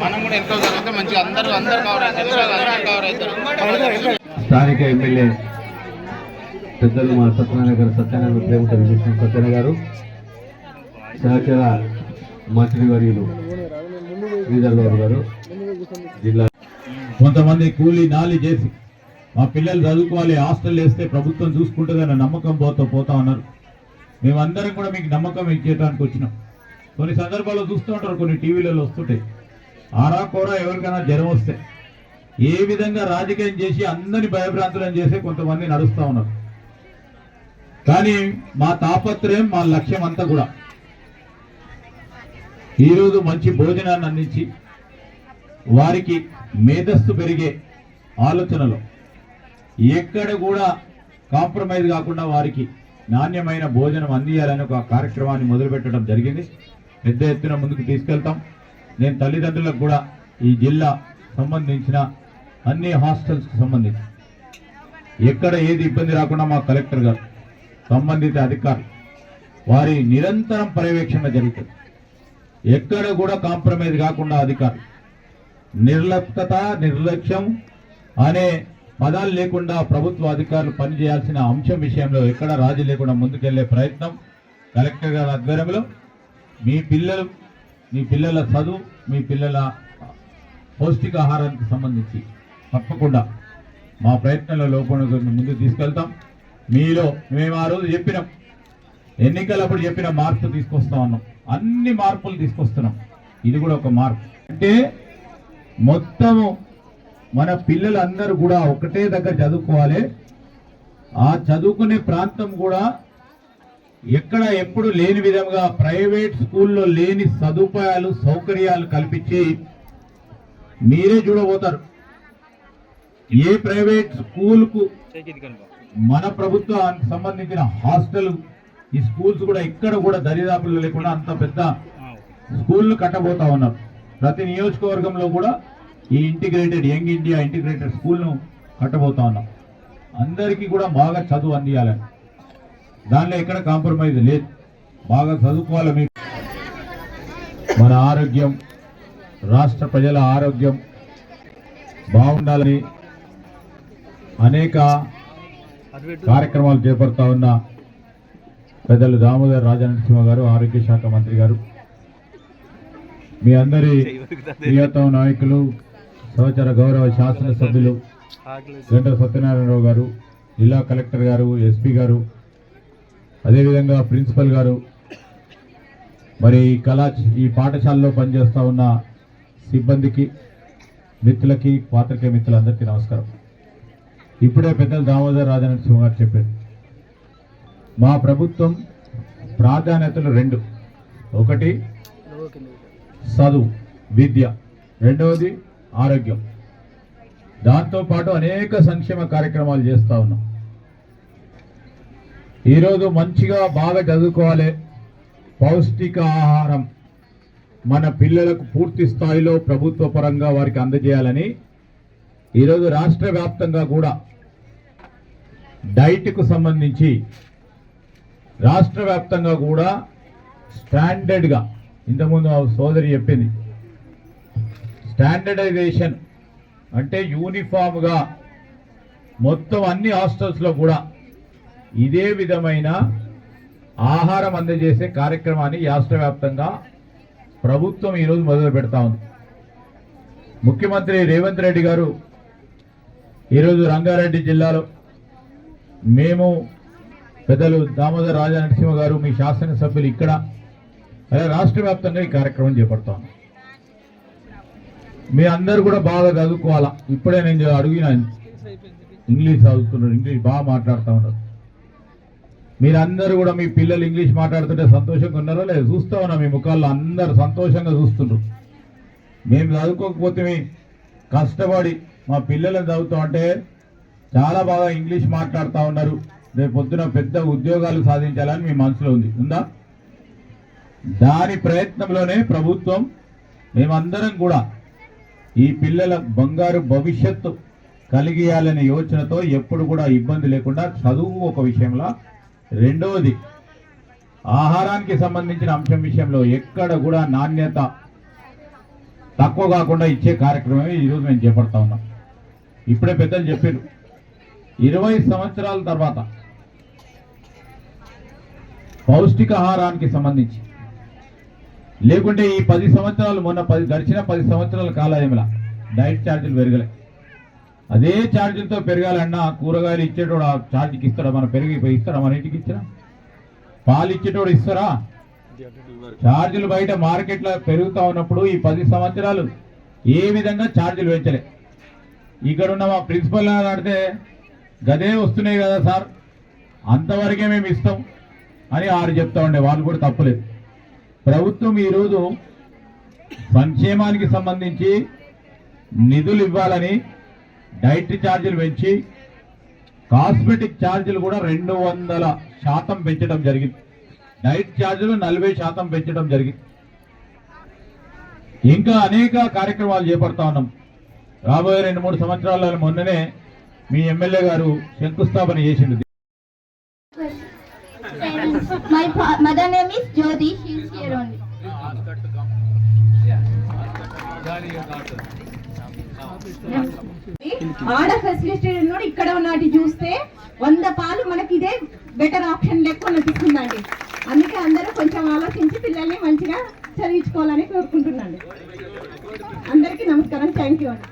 మనం కూడా ఎంతో జరిగితే మంచిగా అందరూ కవర్ అవుతారు. స్థానిక ఎమ్మెల్యే పెద్దలు మా సత్యనారాయణ గారు, సత్యనారాయణ ప్రేమత విజయకృష్ణ సత్యనారాయణ గారు, సహచర మంత్రి వర్యులు శ్రీధర్ గారు, జిల్లా కొంతమంది కూలీ నాలి చేసి మా పిల్లలు చదువుకోవాలి, హాస్టల్ వేస్తే ప్రభుత్వం చూసుకుంటుందన్న నమ్మకం పోతా ఉన్నారు. మేమందరం కూడా మీకు నమ్మకం ఇచ్చేయడానికి వచ్చినాం. కొన్ని సందర్భాల్లో చూస్తూ ఉంటారు, కొన్ని టీవీలలో వస్తుంటాయి, ఆరాకోరా ఎవరికైనా జ్వరం వస్తే ఏ విధంగా రాజకీయం చేసి అందరినీ భయభ్రాంతులను చేసి కొంతమంది నడుస్తూ ఉన్నారు. కానీ మా తాపత్రయం, మా లక్ష్యం అంతా కూడా ఈరోజు మంచి భోజనాన్ని అందించి వారికి మేధస్సు పెరిగే ఆలోచనలో ఎక్కడ కూడా కాంప్రమైజ్ కాకుండా వారికి నాణ్యమైన భోజనం అందియాలని ఒక కార్యక్రమాన్ని మొదలుపెట్టడం జరిగింది. పెద్ద ఎత్తున ముందుకు తీసుకెళ్తాం. నేను తల్లిదండ్రులకు కూడా ఈ జిల్లా సంబంధించిన అన్ని హాస్టల్స్కి సంబంధించి ఎక్కడ ఏది ఇబ్బంది రాకుండా మా కలెక్టర్ గారు, సంబంధిత అధికారులు వారి నిరంతరం పర్యవేక్షణ జరుగుతుంది. ఎక్కడ కూడా కాంప్రమైజ్ కాకుండా అధికారులు నిర్లప్తత, నిర్లక్ష్యం అనే పదాలు లేకుండా ప్రభుత్వ అధికారులు పనిచేయాల్సిన అంశం విషయంలో ఎక్కడ రాజీ లేకుండా ముందుకెళ్లే ప్రయత్నం కలెక్టర్ గారి ఆధ్వర్యంలో మీ పిల్లల చదువు, మీ పిల్లల పౌష్టికాహారానికి సంబంధించి తప్పకుండా మా ప్రయత్నంలో లోపల ముందుకు తీసుకెళ్తాం. మీలో మేము ఆ రోజు చెప్పినాం, ఎన్నికలప్పుడు చెప్పిన మార్పు తీసుకొస్తా ఉన్నాం, అన్ని మార్పులు తీసుకొస్తున్నాం. ఇది కూడా ఒక మార్పు. అంటే మొత్తము మన పిల్లలందరూ కూడా ఒకటే దగ్గర చదువుకోవాలి. ఆ చదువుకునే ప్రాంతం కూడా ఎక్కడ ఎప్పుడు లేని విధంగా ప్రైవేట్ స్కూల్లో లేని సదుపాయాలు, సౌకర్యాలు కల్పించి మీరే చూడబోతారు. ఏ ప్రైవేట్ స్కూల్కు మన ప్రభుత్వానికి సంబంధించిన హాస్టల్, ఈ స్కూల్స్ కూడా ఎక్కడ కూడా దరిదాపులు లేకుండా అంత పెద్ద స్కూళ్ళు కట్టబోతా ఉన్నారు. ప్రతి నియోజకవర్గంలో కూడా ఈ ఇంటిగ్రేటెడ్ యంగ్ ఇండియా ఇంటిగ్రేటెడ్ స్కూల్ను కట్టబోతా ఉన్నాం. అందరికీ కూడా బాగా చదువు అందియాలని, దానిలో ఎక్కడ కాంప్రమైజ్ లేదు. బాగా చదువుకోవాలి. మీకు మన ఆరోగ్యం, రాష్ట్ర ప్రజల ఆరోగ్యం బాగుండాలని అనేక కార్యక్రమాలు చేపడతా ఉన్న పెద్దలు దామోదర్ రాజనరసింహ గారు, ఆరోగ్య శాఖ మంత్రి గారు, మీ అందరి ప్రియతమ నాయకులు, సహచర గౌరవ శాసనసభ్యులు గంటల సత్యనారాయణరావు గారు, జిల్లా కలెక్టర్ గారు, ఎస్పీ గారు, అదేవిధంగా ప్రిన్సిపల్ గారు, మరి ఈ పాఠశాలలో పనిచేస్తూ ఉన్న సిబ్బందికి, మిత్రులకి, పాత్రికేయ మిత్రులందరికీ నమస్కారం. ఇప్పుడే పెద్దలు దామోదర్ రాజనరసింహ గారు చెప్పారు, మా ప్రభుత్వం ప్రాధాన్యతలు రెండు. ఒకటి చదువు, విద్య, రెండవది ఆరోగ్యం. దాంతోపాటు అనేక సంక్షేమ కార్యక్రమాలు చేస్తూ ఉన్నాం. ఈరోజు మంచిగా బాగా చదువుకోవాలి, పౌష్టిక ఆహారం మన పిల్లలకు పూర్తి స్థాయిలో ప్రభుత్వ పరంగా వారికి అందజేయాలని ఈరోజు రాష్ట్ర వ్యాప్తంగా కూడా డైట్కు సంబంధించి రాష్ట్ర వ్యాప్తంగా కూడా స్టాండర్డ్గా, ఇంతకుముందు సోదరి చెప్పింది, స్టాండర్డైజేషన్ అంటే యూనిఫామ్గా మొత్తం అన్ని హాస్టల్స్లో కూడా ఇదే విధమైన ఆహారం అందజేసే కార్యక్రమాన్ని రాష్ట్ర వ్యాప్తంగా ప్రభుత్వం ఈరోజు మొదలు పెడతా ఉంది. ముఖ్యమంత్రి రేవంత్ రెడ్డి గారు ఈరోజు రంగారెడ్డి జిల్లాలో, మేము పెద్దలు దామోదర్ రాజనరసింహ గారు, మీ శాసనసభ్యులు ఇక్కడ, అలా రాష్ట్ర వ్యాప్తంగా ఈ కార్యక్రమం చేపడతాం. మీ అందరూ కూడా బాగా చదువుకోవాలా. ఇప్పుడే నేను అడిగిన, ఇంగ్లీష్ చదువుతున్నారు, ఇంగ్లీష్ బాగా మాట్లాడుతూ ఉన్నారు. మీరందరూ కూడా మీ పిల్లలు ఇంగ్లీష్ మాట్లాడుతుంటే సంతోషంగా ఉన్నారో లేదు? చూస్తూ ఉన్నా మీ ముఖాల్లో అందరూ సంతోషంగా చూస్తుండ్రు. మేము చదువుకోకపోతే కష్టపడి మా పిల్లలను చదువుతామంటే చాలా బాగా ఇంగ్లీష్ మాట్లాడుతూ ఉన్నారు, రేపు పొద్దున పెద్ద ఉద్యోగాలు సాధించాలని మీ మనసులో ఉందా? దాని ప్రయత్నంలోనే ప్రభుత్వం మేమందరం కూడా ఈ పిల్లల బంగారు భవిష్యత్తు కలిగియాలనే యోచనతో ఎప్పుడు కూడా ఇబ్బంది లేకుండా చదువు ఒక విషయంలో, రెండవది ఆహారానికి సంబంధించిన అంశం విషయంలో ఎక్కడ కూడా నాణ్యత తక్కువ కాకుండా ఇచ్చే కార్యక్రమమే ఈరోజు మేము చేపడతా ఉన్నాం. ఇప్పుడే పెద్దలు చెప్పారు, 20 సంవత్సరాల తర్వాత పౌష్టికాహారానికి సంబంధించి, లేకుంటే ఈ 10 సంవత్సరాలు గడిచిన 10 సంవత్సరాల కాలంలో డైట్ ఛార్జీలు పెరగలే. అదే ఛార్జీలతో పెరగాలన్నా కూరగాయలు ఇచ్చేటోడు ఆ ఛార్జీకి ఇస్తాడా? మన పెరిగి ఇస్తాడా? మన ఇంటికి ఇచ్చినా? పాలు ఇచ్చేటోడు ఇస్తారా? ఛార్జీలు బయట మార్కెట్లో పెరుగుతూ ఉన్నప్పుడు ఈ 10 సంవత్సరాలు ఏ విధంగా ఛార్జీలు పెంచలే. ఇక్కడున్న మా ప్రిన్సిపల్ అడితే గదే వస్తున్నాయి కదా సార్, అంతవరకే మేము ఇస్తాం అని ఆరు చెప్తా ఉండే. వాళ్ళు కూడా తప్పులేదు. ప్రభుత్వం ఈరోజు సంక్షేమానికి సంబంధించి నిధులు ఇవ్వాలని డైట్ ఛార్జీలు పెంచి కాస్మెటిక్ ఛార్జీలు కూడా 200% పెంచడం జరిగింది. డైట్ ఛార్జీలు 40% పెంచడం జరిగింది. ఇంకా అనేక కార్యక్రమాలు చేపడతా ఉన్నాం. రాబోయే 2-3 సంవత్సరాలలో మొన్ననే మీ ఎమ్మెల్యే గారు శంకుస్థాపన చేసింది. My mother name is Jyoti. She is here only. ఆడ ఫెసిలిటీ ఇక్కడ ఉన్నటి చూస్తే 100 పాలు మనకి ఇదే బెటర్ ఆప్షన్ లెక్క అనిపిస్తుందండి. అందుకే అందరూ కొంచెం ఆలోచించి పిల్లల్ని మంచిగా చదివించుకోవాలని కోరుకుంటున్నాను. అందరికీ నమస్కారం. థ్యాంక్ యూ అండి.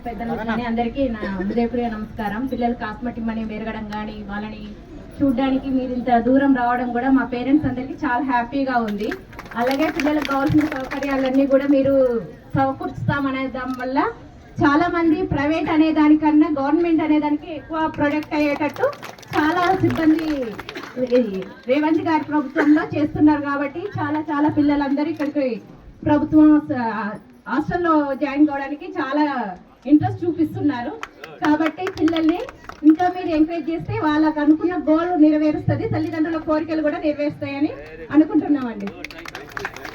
పెద్దలు కానీ అందరికీ నా హృదయపూర్వక నమస్కారం. పిల్లలు కాస్మెటిక్ మనీ పెరగడం కానీ వాళ్ళని చూడ్డానికి మీరు ఇంత దూరం రావడం కూడా మా పేరెంట్స్ అందరికీ చాలా హ్యాపీగా ఉంది. అలాగే పిల్లలకు కావాల్సిన సౌకర్యాలన్నీ కూడా మీరు సమకూర్చుతామనే దాని వల్ల చాలా మంది ప్రైవేట్ అనే దానికన్నా గవర్నమెంట్ అనే దానికి ఎక్కువ ప్రొడక్ట్ అయ్యేటట్టు చాలా సిబ్బంది రేవంత్ గారి ప్రభుత్వంలో చేస్తున్నారు. కాబట్టి చాలా పిల్లలందరూ ఇక్కడికి ప్రభుత్వం హాస్టల్లో జాయిన్ కావడానికి చాలా ఇంట్రెస్ట్ చూపిస్తున్నారు. కాబట్టి పిల్లల్ని ఇంకా మీరు ఎంకరేజ్ చేస్తే వాళ్ళకు అనుకున్న గోల్ నెరవేరుస్తుంది, తల్లిదండ్రుల కోరికలు కూడా నెరవేరుస్తాయని అనుకుంటున్నామండి.